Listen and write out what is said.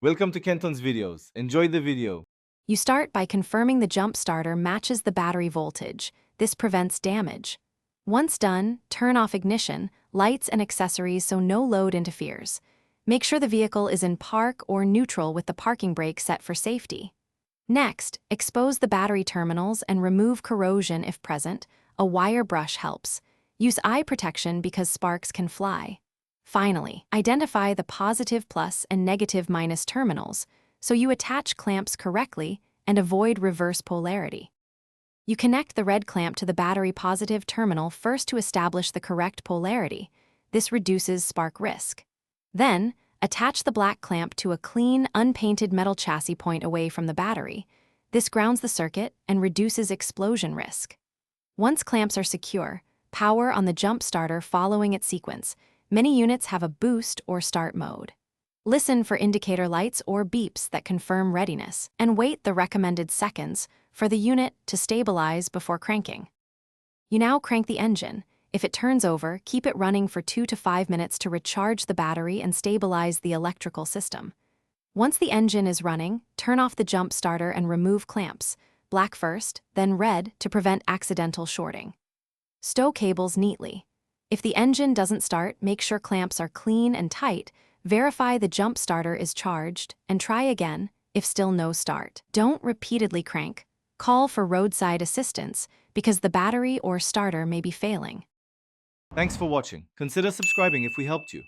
Welcome to Kenton's videos. Enjoy the video. You start by confirming the jump starter matches the battery voltage. This prevents damage. Once done, turn off ignition, lights and accessories so no load interferes. Make sure the vehicle is in park or neutral with the parking brake set for safety. Next, expose the battery terminals and remove corrosion if present. A wire brush helps. Use eye protection because sparks can fly. Finally, identify the positive plus and negative minus terminals so you attach clamps correctly and avoid reverse polarity. You connect the red clamp to the battery positive terminal first to establish the correct polarity. This reduces spark risk. Then, attach the black clamp to a clean, unpainted metal chassis point away from the battery. This grounds the circuit and reduces explosion risk. Once clamps are secure, power on the jump starter following its sequence. Many units have a boost or start mode. Listen for indicator lights or beeps that confirm readiness, and wait the recommended seconds for the unit to stabilize before cranking. You now crank the engine. If it turns over, keep it running for 2 to 5 minutes to recharge the battery and stabilize the electrical system. Once the engine is running, turn off the jump starter and remove clamps, black first, then red to prevent accidental shorting. Stow cables neatly. If the engine doesn't start, make sure clamps are clean and tight. Verify the jump starter is charged, and try again if still no start. Don't repeatedly crank. Call for roadside assistance because the battery or starter may be failing. Thanks for watching. Consider subscribing if we helped you.